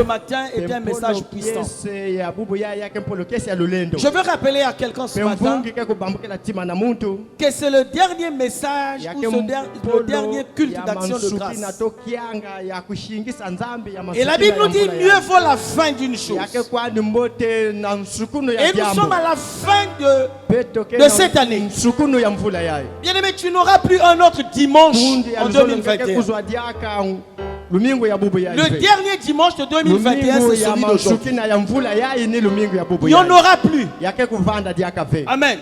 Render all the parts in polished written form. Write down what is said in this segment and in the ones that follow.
Ce matin est un message puissant. Je veux rappeler à quelqu'un ce matin que c'est le dernier message ou le dernier culte d'action de grâce. Et la Bible nous dit mieux vaut la fin d'une chose. Et nous sommes à la fin de cette année. Bien-aimé, tu n'auras plus un autre dimanche en 2021. Le dernier dimanche de 2021, c'est celui d'aujourd'hui. Il n'y en aura plus. Amen.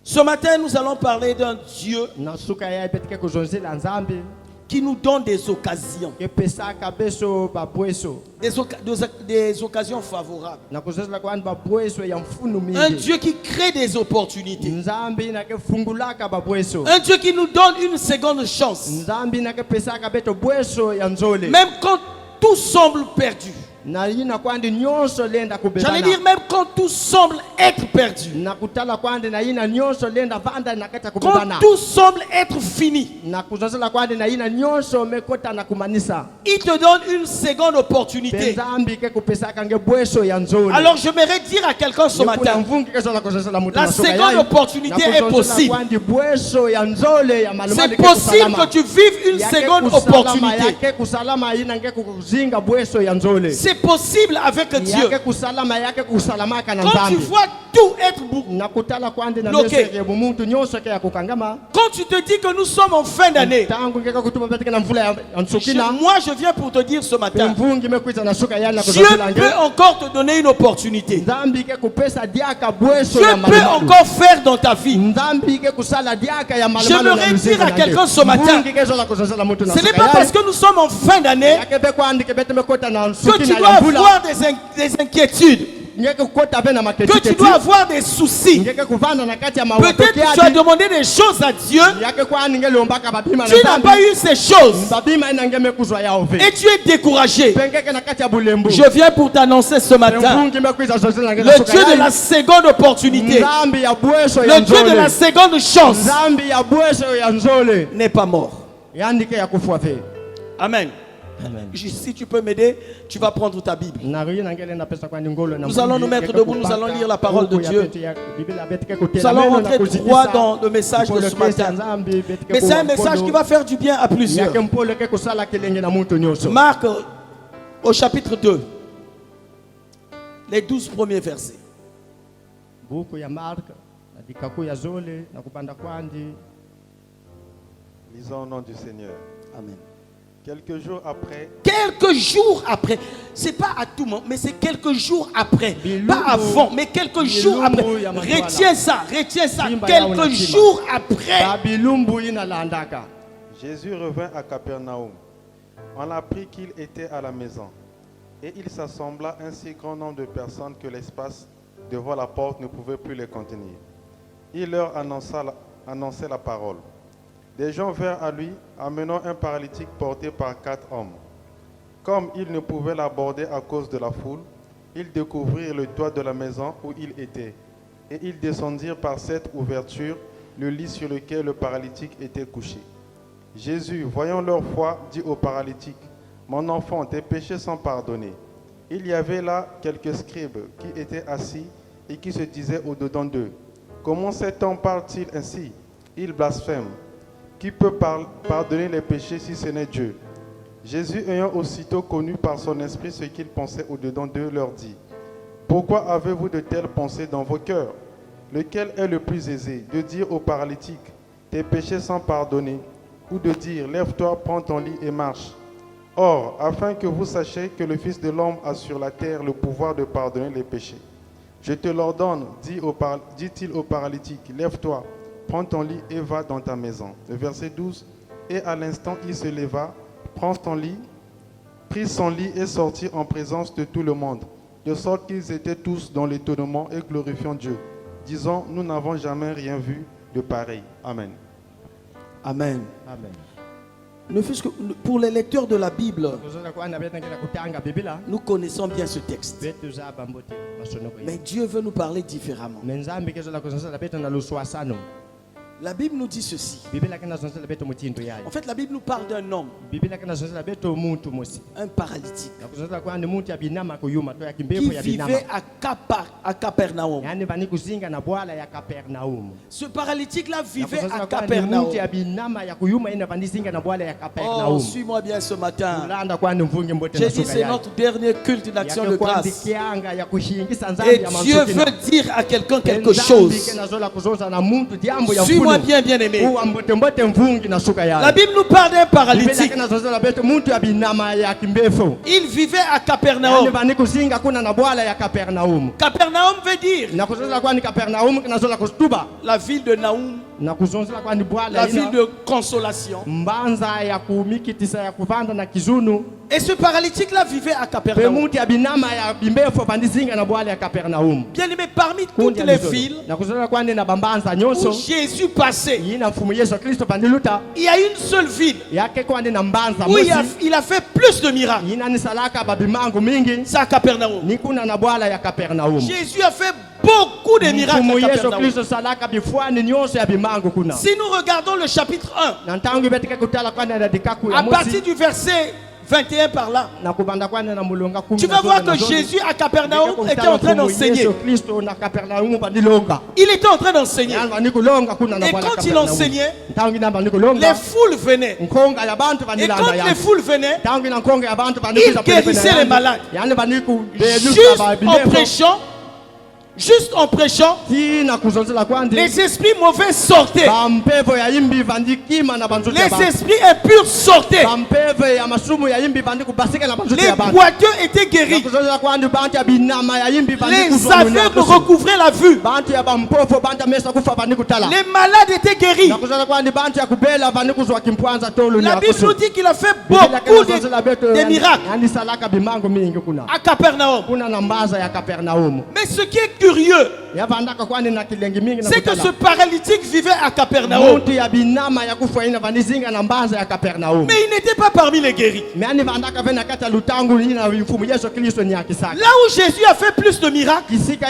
Ce matin, nous allons parler d'un Dieu qui nous donne des occasions. Des occasions favorables. Un Dieu qui crée des opportunités. Un Dieu qui nous donne une seconde chance. Même quand tout semble perdu. J'allais dire même quand tout semble être perdu. Quand tout semble être fini. Il te donne une seconde opportunité. Alors j'aimerais dire à quelqu'un ce matin, la seconde opportunité est possible. C'est possible que tu vives une seconde opportunité. C'est possible avec Dieu. Quand tu vois tout être bloqué, quand tu te dis que nous sommes en fin d'année, moi je viens pour te dire ce matin, Dieu peut encore te donner une opportunité. Dieu peut encore faire dans ta vie. J'aimerais dire à quelqu'un ce matin, ce n'est pas parce que nous sommes en fin d'année que tu dois avoir des inquiétudes, que tu dois avoir des soucis. Peut-être que tu as demandé des choses à Dieu, tu n'as pas eu ces choses et tu es découragé. Je viens pour t'annoncer ce matin, le Dieu de la seconde opportunité, le Dieu de la seconde chance n'est pas mort. Amen. Amen. Si tu peux m'aider, tu vas prendre ta Bible. Nous allons nous mettre debout, nous allons lire la parole de Dieu. Nous allons rentrer droit dans le message de ce matin. Mais c'est un message qui va faire du bien à plusieurs. Marc au chapitre 2, les 12 premiers versets. Lisons au nom du Seigneur. Amen. Quelques jours après, c'est pas à tout moment, mais c'est quelques jours après, pas avant, mais quelques jours après. Retiens ça, quelques jours après. Jésus revint à Capernaum. On apprit qu'il était à la maison, et il s'assembla un si grand nombre de personnes que l'espace devant la porte ne pouvait plus les contenir. Il leur annonçait la parole. Des gens vinrent à lui, amenant un paralytique porté par 4 hommes. Comme ils ne pouvaient l'aborder à cause de la foule, ils découvrirent le toit de la maison où il était. Et ils descendirent par cette ouverture le lit sur lequel le paralytique était couché. Jésus, voyant leur foi, dit au paralytique, « Mon enfant, tes péchés sont pardonnés. » Il y avait là quelques scribes qui étaient assis et qui se disaient au-dedans d'eux, « Comment cet homme parle-t-il ainsi? Il blasphème. Qui peut pardonner les péchés si ce n'est Dieu? » Jésus, ayant aussitôt connu par son esprit ce qu'ils pensaient au-dedans d'eux, leur dit, « Pourquoi avez-vous de telles pensées dans vos cœurs? Lequel est le plus aisé, de dire au paralytique, « Tes péchés sont pardonnés » ou de dire, « Lève-toi, prends ton lit et marche » Or, afin que vous sachiez que le Fils de l'homme a sur la terre le pouvoir de pardonner les péchés. Je te l'ordonne, dit-il au paralytique, lève-toi, prends ton lit et va dans ta maison. Le verset 12, et à l'instant il se leva, prit son lit et sortit en présence de tout le monde, de sorte qu'ils étaient tous dans l'étonnement et glorifiant Dieu, disant, nous n'avons jamais rien vu de pareil. Amen. Amen. Amen. Pour les lecteurs de la Bible, nous connaissons bien ce texte. Mais Dieu veut nous parler différemment. La Bible nous dit ceci. En fait, la Bible nous parle d'un homme, un paralytique, qui vivait à Capernaum. Ce paralytique-là vivait à Capernaum. Oh, suis-moi bien ce matin. J'ai dit c'est notre dernier culte d'action de grâce. Et Dieu veut dire à quelqu'un quelque chose. Suis-moi bien, bien aimé. La Bible nous parle d'un paralytique. Il vivait à Capernaum. Capernaum veut dire la ville de Naoum, la ville de consolation. Et ce paralytique-là vivait à Capernaum. Bien aimé, parmi toutes les villes où Jésus passait, il y a une seule ville où il a fait plus de miracles. C'est à Capernaum. Jésus a fait beaucoup de miracles à Capernaum. Si nous regardons le chapitre 1, à partir du verset 21 par là, tu vas voir que Jésus à Capernaum était en train d'enseigner. Il était en train d'enseigner. Et quand il enseignait, les foules venaient. Et quand les foules venaient, il guérissait les malades. Juste en prêchant, les esprits mauvais sortaient. Les esprits impurs sortaient. Les boiteux étaient guéris. Les aveugles recouvraient la vue. Les malades étaient guéris. La Bible nous dit qu'il a fait beaucoup de miracles à Capernaum. Mais ce qui est curieux, c'est que ce paralytique vivait à Capernaum. Mais il n'était pas parmi les guéris. Là où Jésus a fait plus de miracles, c'est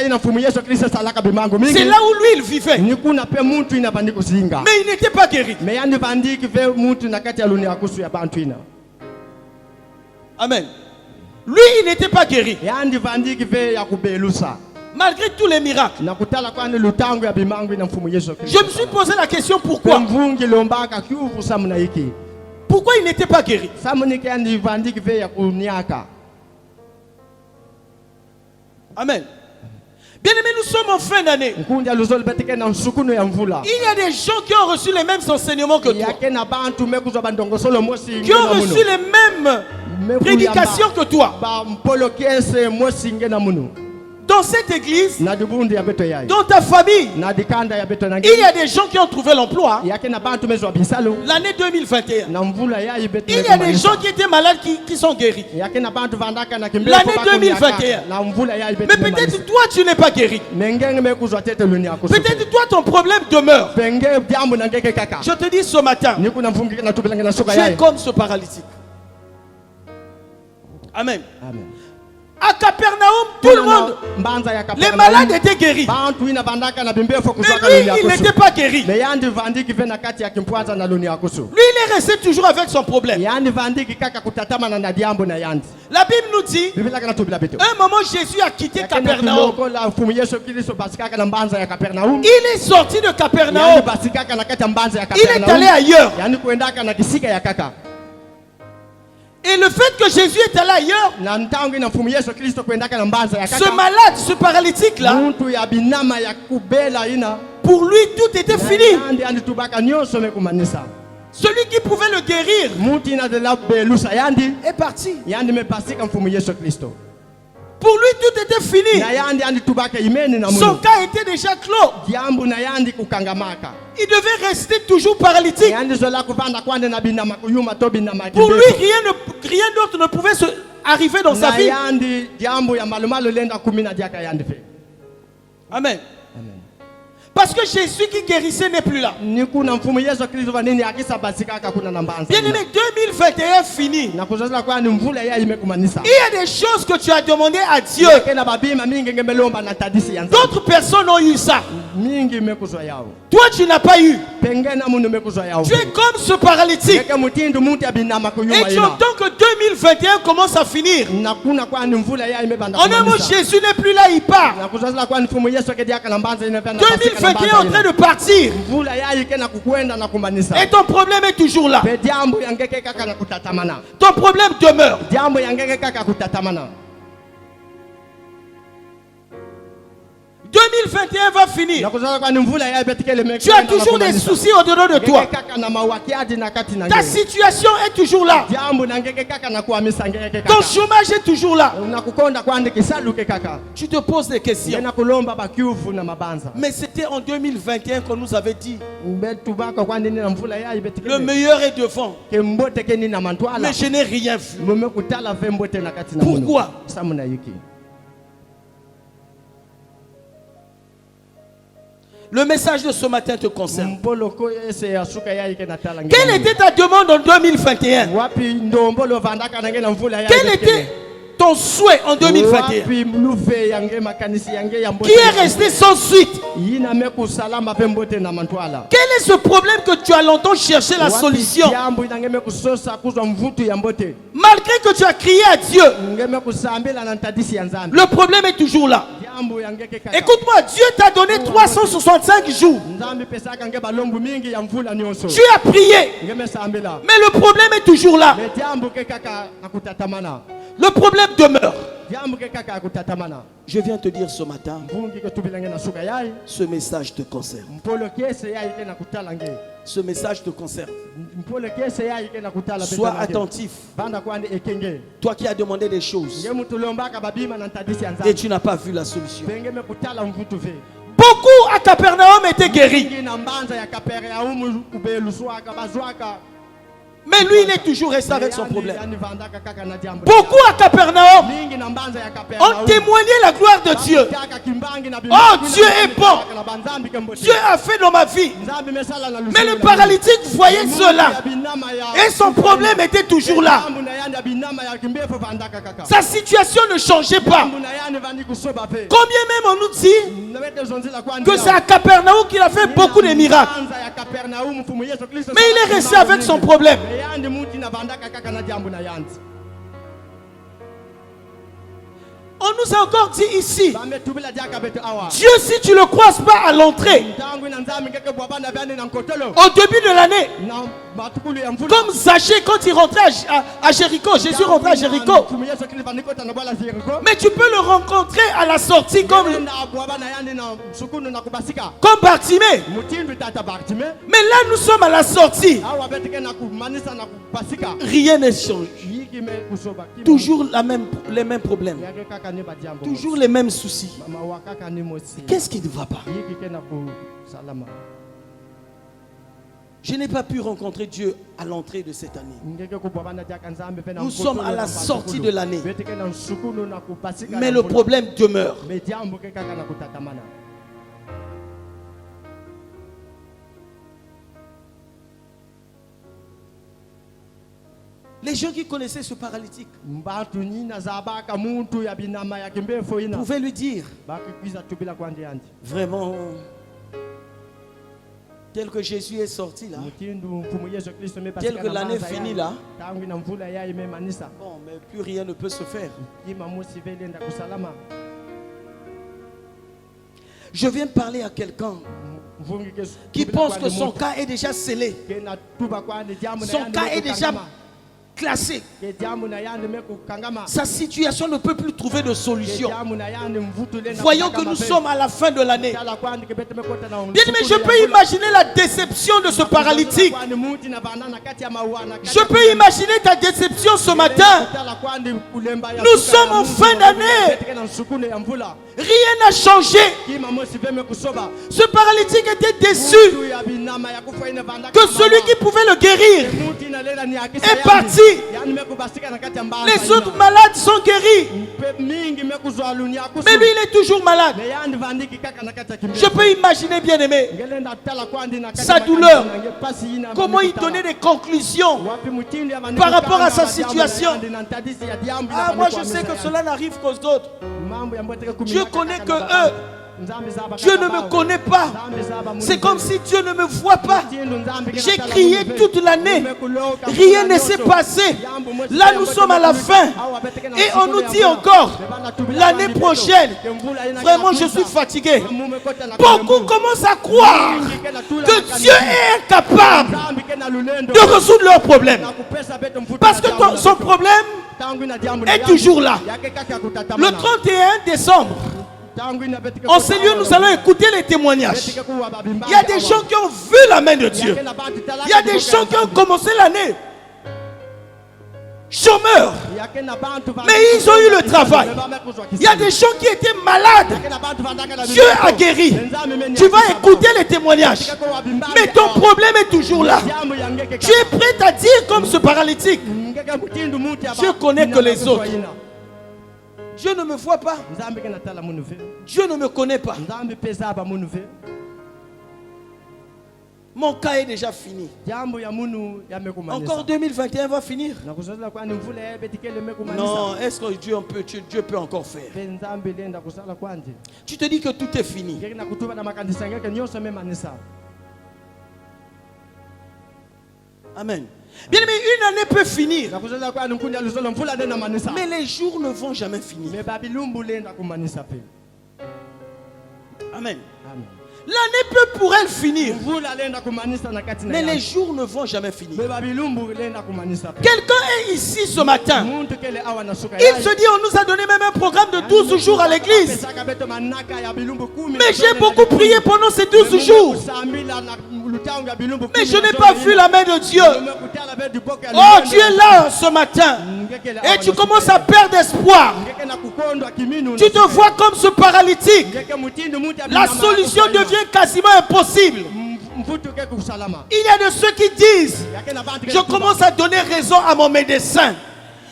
là où lui il vivait. Mais il n'était pas guéri. Amen. Lui il n'était pas guéri. Malgré tous les miracles. Je me suis posé la question pourquoi. Pourquoi il n'était pas guéri? Amen. Bien aimé, nous sommes en fin d'année. Il y a des gens qui ont reçu les mêmes enseignements que toi, qui ont reçu les mêmes prédications que toi. Dans cette église, dans ta famille, il y a des gens qui ont trouvé l'emploi. L'année 2021, il y a des gens qui étaient malades qui sont guéris. L'année 2021, mais peut-être toi tu n'es pas guéri. Peut-être toi ton problème demeure. Je te dis ce matin, tu es comme ce paralytique. Amen. Amen. À Capernaum, tout le monde, les malades étaient guéris. Mais lui, il n'était pas guéri. Lui, il est resté toujours avec son problème. La Bible nous dit, un moment Jésus a quitté Capernaum. Il est sorti de Capernaum. Il est allé ailleurs. Et le fait que Jésus est allé ailleurs, ce malade, ce paralytique là, pour lui tout était fini. Celui qui pouvait le guérir est parti. Pour lui, tout était fini. Son cas était déjà clos. Il devait rester toujours paralytique. Pour lui, rien d'autre ne pouvait arriver dans sa vie. Amen. Parce que Jésus qui guérissait n'est plus là. Bien aimé, 2021 fini. Il y a des choses que tu as demandé à Dieu. D'autres personnes ont eu ça. Toi, tu n'as pas eu. Tu es comme ce paralytique. Et tu entends que 2021 commence à finir. En un mot, Jésus n'est plus là, il part. 2021 est en train de partir. Et ton problème est toujours là. Ton problème demeure. 2021 va finir. Tu as toujours des soucis au-dedans de toi. Ta situation est toujours là. Ton chômage est toujours là. Tu te poses des questions. Mais c'était en 2021 qu'on nous avait dit le meilleur est devant. Mais je n'ai rien vu. Pourquoi? Le message de ce matin te concerne. Quelle était ta demande en 2021? Quel était ton souhait en 2021? Qui est resté sans suite? Quel est ce problème que tu as longtemps cherché la solution? Malgré que tu as crié à Dieu, le problème est toujours là. Écoute-moi, Dieu t'a donné 365 jours. Tu as prié, mais le problème est toujours là. Le problème demeure. Je viens te dire ce matin, ce message te concerne. Ce message te concerne. Sois attentif. Toi qui as demandé des choses et tu n'as pas vu la solution. Beaucoup à Capernaum étaient guéris. Mais lui, il est toujours resté avec son problème. Beaucoup à Capernaum ont témoigné la gloire de Dieu. Oh, Dieu est bon. Dieu a fait dans ma vie. Mais le paralytique voyait cela. Et son problème était toujours là. Sa situation ne changeait pas. Combien même on nous dit que c'est à Capernaum qu'il a fait beaucoup de miracles. Mais il est resté avec son problème. On nous a encore dit ici, Dieu, si tu ne le croises pas à l'entrée, au début de l'année, comme Zachée quand il rentrait à Jéricho, Jésus rentrait à Jéricho. Mais tu peux le rencontrer à la sortie comme Bartimée. Mais là nous sommes à la sortie. Rien ne change. Toujours les mêmes problèmes. Toujours les mêmes soucis. Qu'est-ce qui ne va pas? Je n'ai pas pu rencontrer Dieu à l'entrée de cette année. Nous sommes à la sortie de l'année. Mais le problème demeure. Les gens qui connaissaient ce paralytique pouvaient lui dire, vraiment, tel que Jésus est sorti là, tel que l'année finit là, bon, mais plus rien ne peut se faire. Je viens de parler à quelqu'un qui pense que son cas est déjà scellé. Son cas est déjà déclassé. Sa situation ne peut plus trouver de solution. Voyons que nous sommes à la fin de l'année. Bien, mais je peux imaginer la déception de ce paralytique. Je peux imaginer ta déception ce matin. Nous sommes en fin d'année. Rien n'a changé. Ce paralytique était déçu que celui qui pouvait le guérir est parti. Les autres malades sont guéris. Mais lui, il est toujours malade. Je peux imaginer, bien aimé, sa douleur. Comment il donnait des conclusions par rapport à sa situation. Ah, moi je sais que cela n'arrive qu'aux autres. Dieu connaît que eux. Dieu ne me connaît pas. C'est comme si Dieu ne me voit pas. J'ai crié toute l'année. Rien ne s'est passé. Là, nous sommes à la fin. Et on nous dit encore, l'année prochaine, vraiment, je suis fatigué. Beaucoup commencent à croire que Dieu est incapable de résoudre leurs problèmes. Parce que son problème est toujours là. Le 31 décembre, en ce lieu, nous allons écouter les témoignages. Il y a des gens qui ont vu la main de Dieu. Il y a des gens qui ont commencé l'année chômeurs, mais ils ont eu le travail. Il y a des gens qui étaient malades. Dieu a guéri. Tu vas écouter les témoignages. Mais ton problème est toujours là. Tu es prêt à dire comme ce paralytique, Dieu connaît que les autres. Dieu ne me voit pas. Dieu ne me connaît pas. Mon cas est déjà fini. Encore 2021 va finir. Non, est-ce que Dieu peut encore faire? Tu te dis que tout est fini. Amen. Bien aimé, une année peut finir, mais les jours ne vont jamais finir. Amen. L'année peut pour elle finir, mais les jours ne vont jamais finir. Quelqu'un est ici ce matin. Il se dit, on nous a donné même un programme de 12 jours à l'église. Mais j'ai beaucoup prié pendant ces 12 jours. Mais je n'ai pas vu la main de Dieu. Oh, tu es là ce matin. Et tu commences à perdre espoir. Tu te vois comme ce paralytique. La solution devient quasiment impossible. Il y a de ceux qui disent, je commence à donner raison à mon médecin.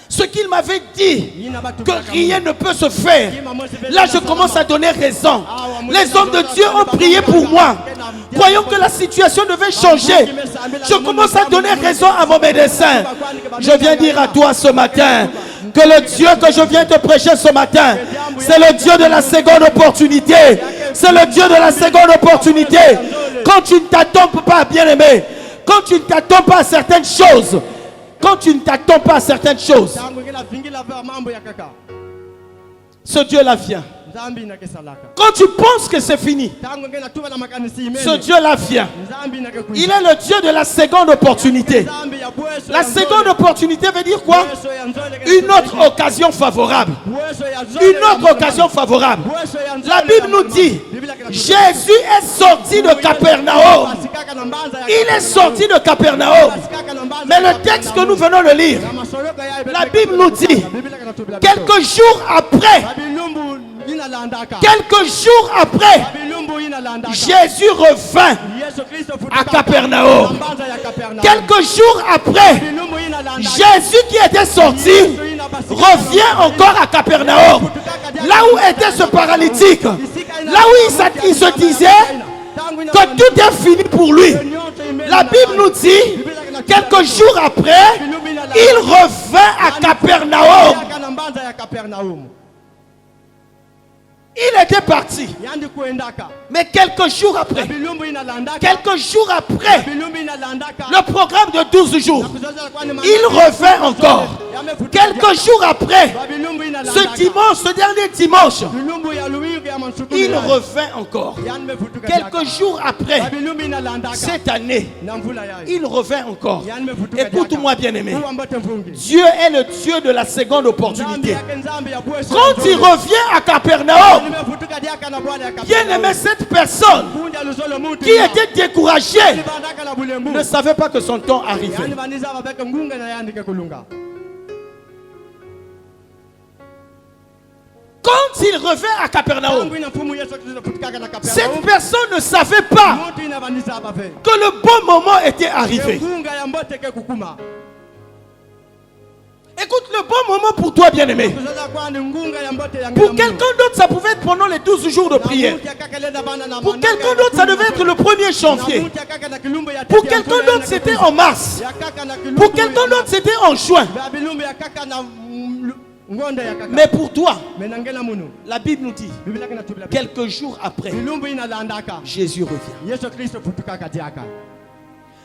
Ce qu'il m'avait dit, que rien ne peut se faire. Là, je commence à donner raison. Les hommes de Dieu ont prié pour moi, croyant que la situation devait changer. Je commence à donner raison à mon médecin. Je viens dire à toi ce matin, que le Dieu que je viens te prêcher ce matin, c'est le Dieu de la seconde opportunité. C'est le Dieu de la seconde opportunité. Quand tu ne t'attends pas, bien-aimé, quand tu ne t'attends pas à certaines choses, quand tu ne t'attends pas à certaines choses, ce Dieu-là vient. Quand tu penses que c'est fini, ce Dieu-là vient. Il est le Dieu de la seconde opportunité. La seconde opportunité veut dire quoi? Une autre occasion favorable. Une autre occasion favorable. La Bible nous dit, Jésus est sorti de Capernaum. Il est sorti de Capernaum. Mais le texte que nous venons de lire, la Bible nous dit, quelques jours après, Jésus revint à Capernaum. Quelques jours après, Jésus qui était sorti revient encore à Capernaum. Là où était ce paralytique, là où il se disait que tout est fini pour lui. La Bible nous dit, quelques jours après, il revint à Capernaum. Il était parti. Mais quelques jours après, le programme de 12 jours, il revint encore. Quelques jours après, ce dernier dimanche, il revint encore. Quelques jours après, cette année, il revint encore. Écoute-moi bien aimé. Dieu est le Dieu de la seconde opportunité. Quand il revient à Capernaum, bien aimé, cette personne qui était découragée ne savait pas que son temps arrivait. Quand il revint à Capernaum, cette personne ne savait pas que le bon moment était arrivé. Écoute, le bon moment pour toi, bien-aimé. Pour quelqu'un d'autre, ça pouvait être pendant les 12 jours de prière. Pour quelqu'un d'autre, ça devait être le 1er janvier. Pour quelqu'un d'autre, c'était en mars. Pour quelqu'un d'autre, c'était en juin. Mais pour toi, la Bible nous dit, quelques jours après, Jésus revient.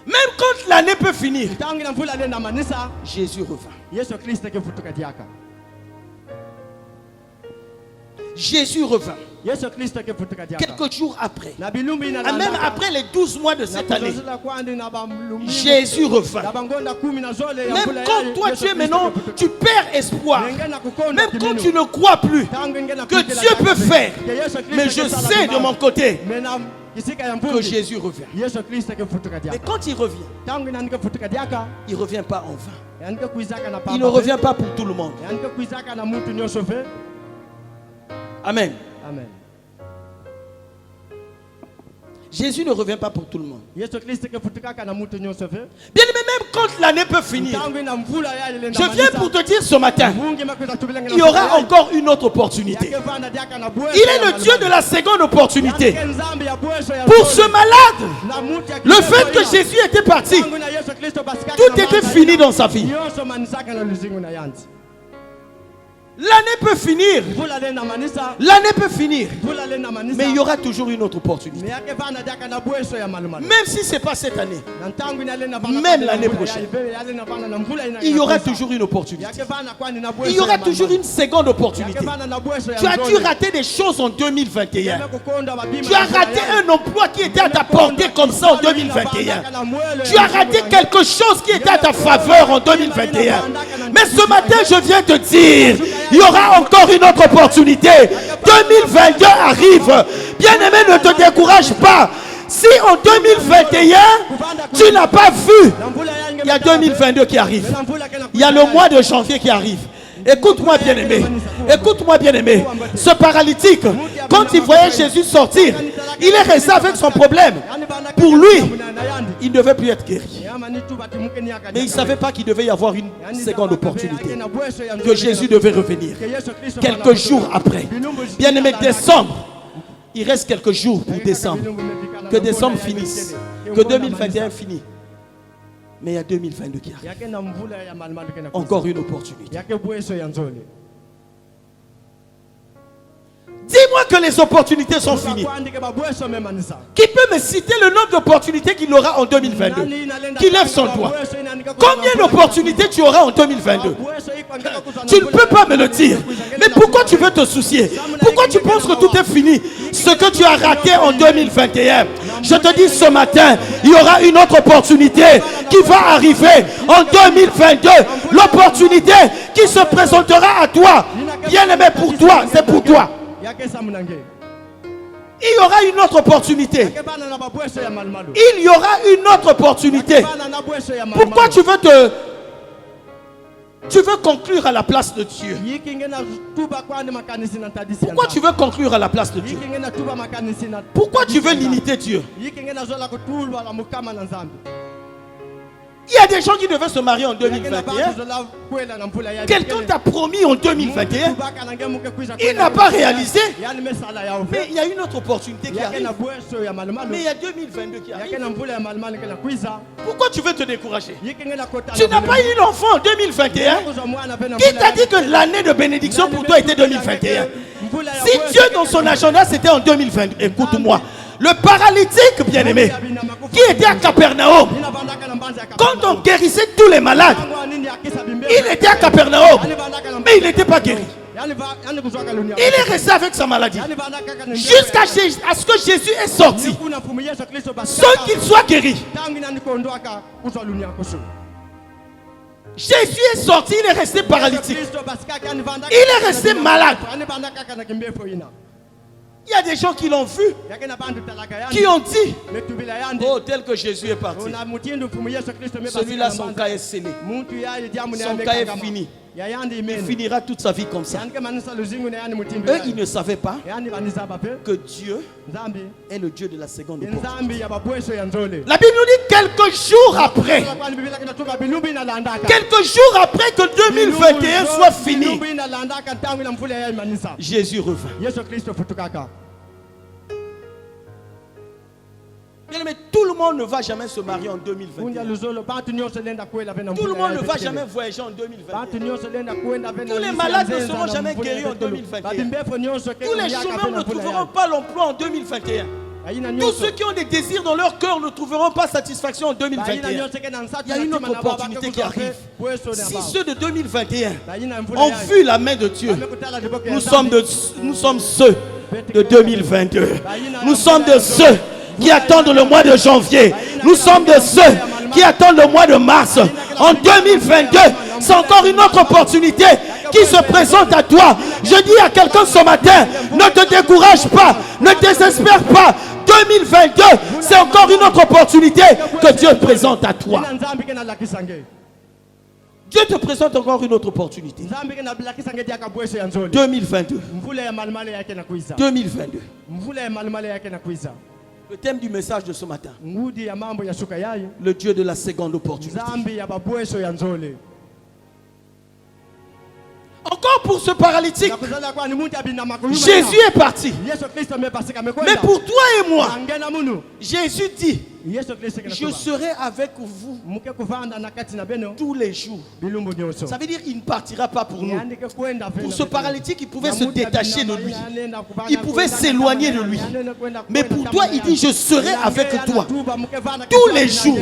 Même quand l'année peut finir, Jésus revint. Jésus revint. Quelques jours après, même après les 12 mois de cette année, Jésus revint. Même quand toi tu es maintenant, tu perds espoir, même quand tu ne crois plus que Dieu peut faire, mais je sais de mon côté que Jésus revient. Et quand il revient, il ne revient pas en vain. Il ne revient pas pour tout le monde. Amen. Amen. Jésus ne revient pas pour tout le monde. Bien Bien aimé, même quand l'année peut finir, je viens pour te dire ce matin, il y aura encore une autre opportunité. Il est le Dieu de la seconde opportunité. Pour ce malade, le fait que Jésus était parti, tout était fini dans sa vie. L'année peut finir. L'année peut finir. Mais il y aura toujours une autre opportunité. Même si ce n'est pas cette année. Même l'année prochaine. Il y aura toujours une opportunité. Il y aura toujours une seconde opportunité. Tu as dû rater des choses en 2021. Tu as raté un emploi qui était à ta portée comme ça en 2021. Tu as raté quelque chose qui était à ta faveur en 2021. Mais ce matin, je viens te dire, il y aura encore une autre opportunité. 2022 arrive. Bien-aimé, ne te décourage pas. Si en 2021, tu n'as pas vu, il y a 2022 qui arrive. Il y a le mois de janvier qui arrive. Écoute-moi bien aimé. Écoute-moi bien aimé. Ce paralytique, quand il voyait Jésus sortir, il est resté avec son problème. Pour lui, il ne devait plus être guéri. Mais il ne savait pas qu'il devait y avoir une seconde opportunité. Que Jésus devait revenir. Quelques jours après. Bien aimé, décembre. Il reste quelques jours pour décembre. Que décembre finisse. Que 2021 finisse. Mais il y a 2022 qui arrive. Encore une opportunité. Dis-moi que les opportunités sont finies. Qui peut me citer le nombre d'opportunités qu'il aura en 2022? Qui lève son doigt. Combien d'opportunités tu auras en 2022? Tu ne peux pas me le dire. Mais pourquoi tu veux te soucier? Pourquoi tu penses que tout est fini? Ce que tu as raté en 2021, je te dis ce matin, il y aura une autre opportunité qui va arriver en 2022. L'opportunité qui se présentera à toi. Bien aimé, pour toi, c'est pour toi. Il y aura une autre opportunité. Il y aura une autre opportunité. Pourquoi tu veux conclure à la place de Dieu? Pourquoi tu veux conclure à la place de Dieu? Pourquoi tu veux limiter Dieu? Il y a des gens qui devaient se marier en 2021. Quelqu'un t'a promis en 2021. Il n'a pas réalisé. Mais il y a une autre opportunité qui arrive. Mais il y a 2022 qui arrive. Pourquoi tu veux te décourager? Tu n'as pas eu l'enfant en 2021. Qui t'a dit que l'année de bénédiction pour toi était 2021? Si Dieu dans son agenda c'était en 2020, écoute-moi. Le paralytique, bien-aimé, qui était à Capernaum, quand on guérissait tous les malades, il était à Capernaum, mais il n'était pas guéri. Il est resté avec sa maladie. Jusqu'à ce que Jésus est sorti. Sans qu'il soit guéri. Jésus est sorti, il est resté paralytique. Il est resté malade. Il y a des gens qui l'ont vu, qui ont dit, oh, tel que Jésus est parti, celui-là, son cas est scellé. Son cas est fini. Il finira toute sa vie comme ça. Eux, ils ne savaient pas que Dieu est le Dieu de la seconde opportunité. La Bible nous dit quelques jours après que 2021 soit fini, Jésus revint. Bien, mais tout le monde ne va jamais se marier en 2021. Tout le monde ne va jamais voyager en 2021. Tous les malades ne seront jamais guéris en 2021. Tous les chômeurs ne trouveront pas l'emploi en 2021. Tous ceux qui ont des désirs dans leur cœur ne trouveront pas satisfaction en 2021. Il y a une autre opportunité qui arrive. Si ceux de 2021 ont vu la main de Dieu, nous sommes ceux de 2022. Nous sommes de ceux qui attendent le mois de janvier. Nous sommes de ceux qui attendent le mois de mars. En 2022, c'est encore une autre opportunité qui se présente à toi. Je dis à quelqu'un ce matin, ne te décourage pas, ne désespère pas. 2022, c'est encore une autre opportunité que Dieu présente à toi. Dieu te présente encore une autre opportunité. 2022. 2022. Le thème du message de ce matin. Le Dieu de la seconde opportunité. Encore pour ce paralytique, Jésus est parti. Mais pour toi et moi, Jésus dit, je serai avec vous tous les jours. Ça veut dire qu'il ne partira pas pour nous. Pour ce paralytique, il pouvait se détacher de lui. Il pouvait s'éloigner de lui. Mais pour toi, il dit, je serai avec toi tous les jours.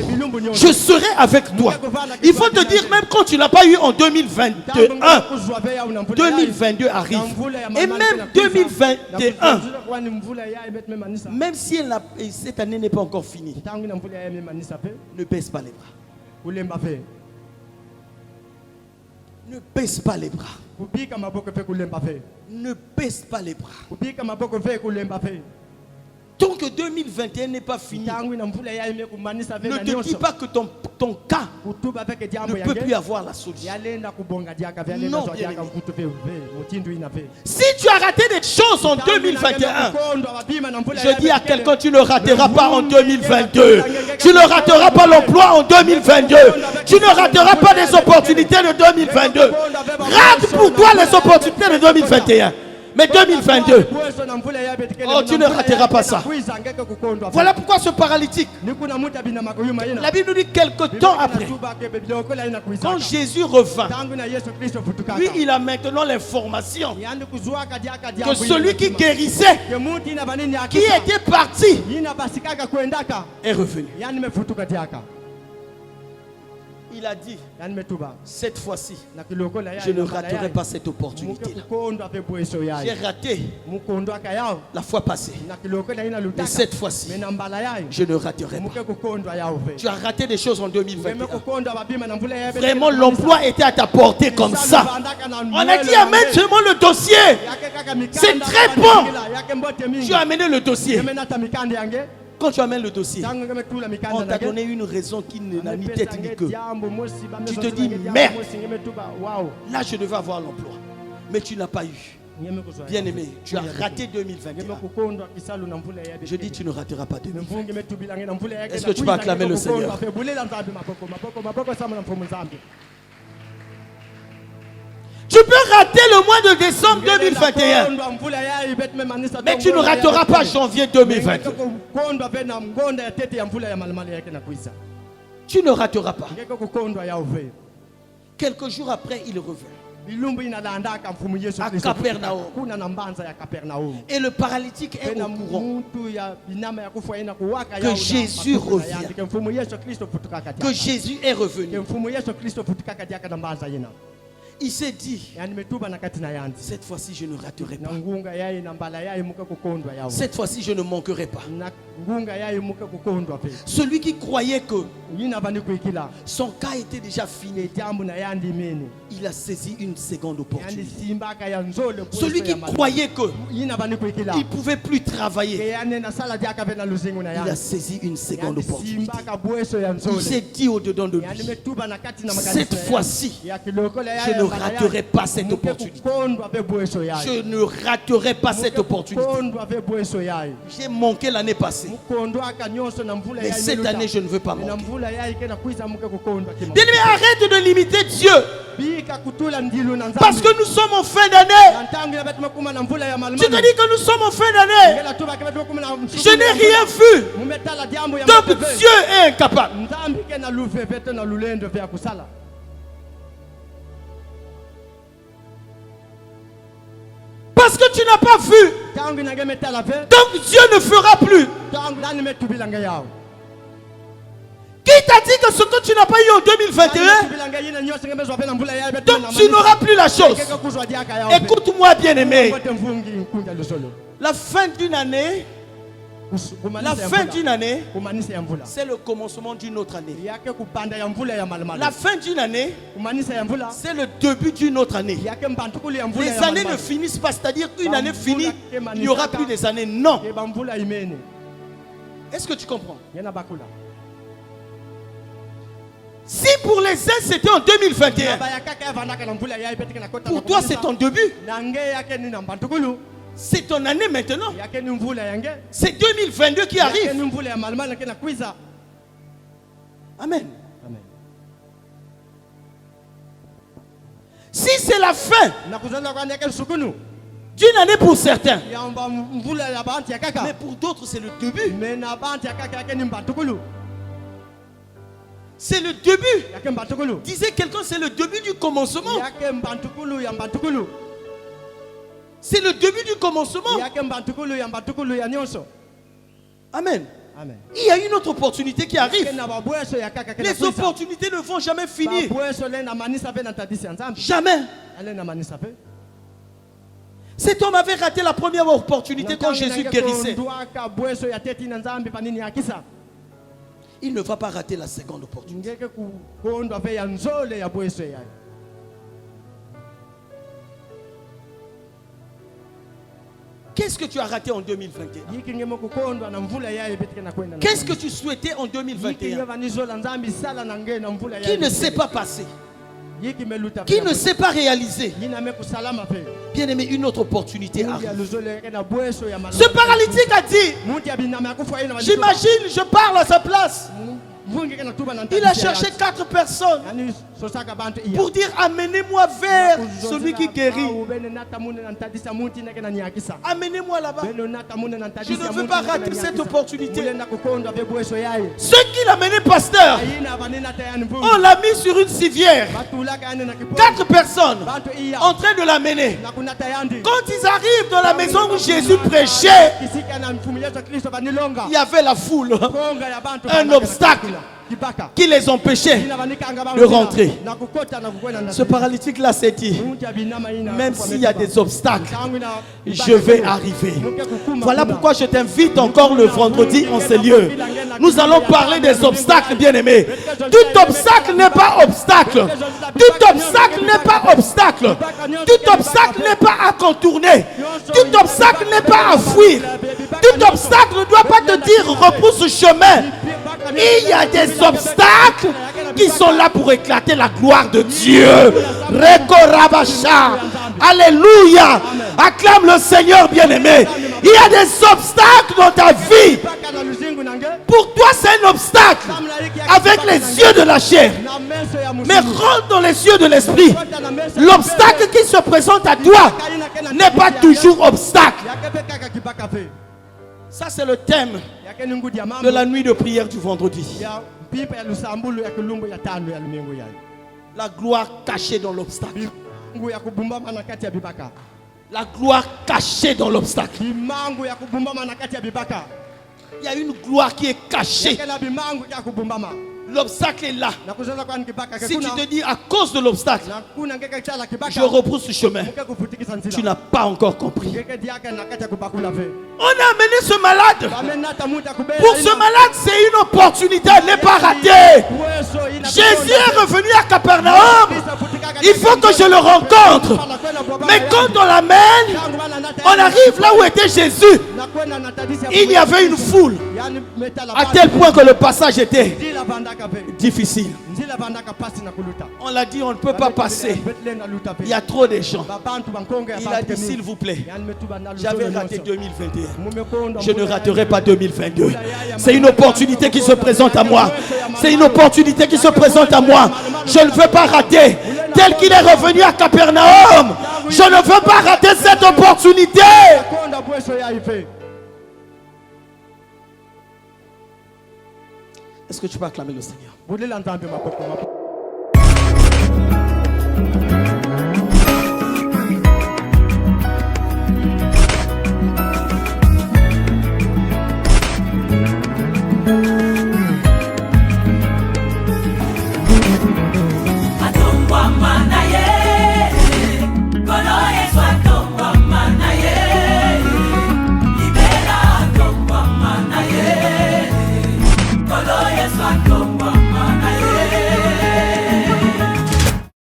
Je serai avec toi. Il faut te dire, même quand tu n'as pas eu en 2021, 2022 arrive. Et même 2021, même si cette année n'est pas encore finie, ne baisse pas les bras. Ne baisse pas les bras. Ne baisse pas les bras. Tant que 2021 n'est pas fini, ne te dis pas que ton cas ne peut plus avoir la solution. Non, bien aimé. Si tu as raté des choses en 2021, je dis à quelqu'un, tu ne rateras pas en 2022. Tu ne rateras pas l'emploi en 2022. Tu ne rateras pas les opportunités de 2022. Rate pour toi les opportunités de 2021. Mais 2022, oh, tu ne rateras pas ça. Voilà pourquoi ce paralytique, la Bible nous dit quelque temps après, quand Jésus revint, lui il a maintenant l'information que celui qui guérissait, qui était parti, est revenu. Il a dit, cette fois-ci, je ne raterai pas cette opportunité. J'ai raté la fois passée. Mais cette fois-ci, je ne raterai pas. Tu as raté des choses en 2021. Vraiment, l'emploi était à ta portée comme ça. On a dit, amène seulement le dossier. C'est très bon. Tu as amené le dossier. Quand tu amènes le dossier, on t'a donné une raison qui n'a ni tête ni queue. Tu te dis, merde, là je devais avoir l'emploi. Mais tu n'as pas eu. Bien aimé, tu as raté 2021. Je dis, tu ne rateras pas 2021. Est-ce que tu peux acclamer le Seigneur? Tu peux rater le mois de décembre 2021, mais tu ne rateras pas janvier 2022. Tu ne rateras pas. Quelques jours après, il revint à Capernaum. Et le paralytique est au courant que Jésus revient, que Jésus est revenu. Il s'est dit, cette fois-ci je ne raterai pas. Cette fois-ci je ne manquerai pas. Celui qui croyait que son cas était déjà fini, il a saisi une seconde opportunité. Celui qui croyait qu'il ne pouvait plus travailler, il a saisi une seconde opportunité. Il s'est dit au-dedans de lui, cette fois-ci, je ne raterai pas cette opportunité. Je ne raterai pas cette opportunité. J'ai manqué l'année passée. Mais cette année, je ne veux pas manquer. Bien-aimé, arrête de limiter Dieu. Parce que nous sommes en fin d'année. Tu te dis que nous sommes en fin d'année. Je n'ai rien vu. Donc Dieu est incapable. Parce que tu n'as pas vu. Donc Dieu ne fera plus. Qui t'a dit que ce que tu n'as pas eu en 2021, donc tu n'auras plus la chose? Écoute-moi, bien-aimé. La fin d'une année, c'est le commencement d'une autre année. La fin d'une année, c'est le début d'une autre année. Les années ne finissent pas, c'est-à-dire une année finie, il n'y aura plus des années. Non. Est-ce que tu comprends? Si pour les uns c'était en 2021, pour toi c'est ton début. C'est ton année maintenant. C'est 2022 qui arrive. Amen. Si c'est la fin d'une année pour certains, mais pour d'autres c'est le début. C'est le début. Disait quelqu'un, c'est le début du commencement. C'est le début du commencement. Amen. Il y a une autre opportunité qui arrive. Les opportunités ne vont jamais finir. Jamais. Cet homme avait raté la première opportunité quand Jésus guérissait. Il ne va pas rater la seconde opportunité. Qu'est-ce que tu as raté en 2021? Qu'est-ce que tu souhaitais en 2021? Qui ne s'est pas passé? Qui ne s'est pas réalisé? Bien aimé, une autre opportunité arrive. Ce paralytique a dit, j'imagine, je parle à sa place. Il a cherché 4 personnes pour dire amenez-moi vers celui qui guérit. Amenez-moi là-bas. Je ne veux pas rater cette opportunité. Ceux qui l'ont mené pasteur, on l'a mis sur une civière. 4 personnes en train de l'amener. Quand ils arrivent dans la maison où Jésus prêchait, il y avait la foule, un obstacle qui les empêchait de rentrer. Ce paralytique-là s'est dit, même s'il y a des obstacles, je vais arriver. Voilà pourquoi je t'invite encore le vendredi en ces lieux. Nous allons parler des obstacles, bien-aimés. Tout obstacle n'est pas obstacle. Tout obstacle n'est pas obstacle. Tout obstacle n'est pas à contourner. Tout obstacle n'est pas à fuir. Tout obstacle ne doit pas te dire repousse ce chemin. Il y a des obstacles qui sont là pour éclater la gloire de Dieu. Rekorabasha. Alléluia. Acclame le Seigneur, bien-aimé. Il y a des obstacles dans ta vie. Pour toi, c'est un obstacle avec les yeux de la chair. Mais rentre dans les yeux de l'esprit. L'obstacle qui se présente à toi n'est pas toujours obstacle. Ça, c'est le thème de la nuit de prière du vendredi. La gloire cachée dans l'obstacle. La gloire cachée dans l'obstacle. Il y a une gloire qui est cachée l'obstacle est là. Si tu te dis à cause de l'obstacle, je repousse ce chemin, tu n'as pas encore compris. On a amené ce malade. Pour ce malade, c'est une opportunité, elle n'est pas ratée. Jésus est revenu à Capernaum. Il faut que je le rencontre. Mais quand on l'amène, on arrive là où était Jésus. Il y avait une foule. À tel point que le passage était difficile. On l'a dit, on ne peut pas passer. Il y a trop de gens. Il a dit, s'il vous plaît, j'avais raté 2021. Je ne raterai pas 2022. C'est une opportunité qui se présente à moi. C'est une opportunité qui se présente à moi. Je ne veux pas rater. Tel qu'il est revenu à Capernaum, je ne veux pas rater cette opportunité. Est-ce que tu peux acclamer le Seigneur?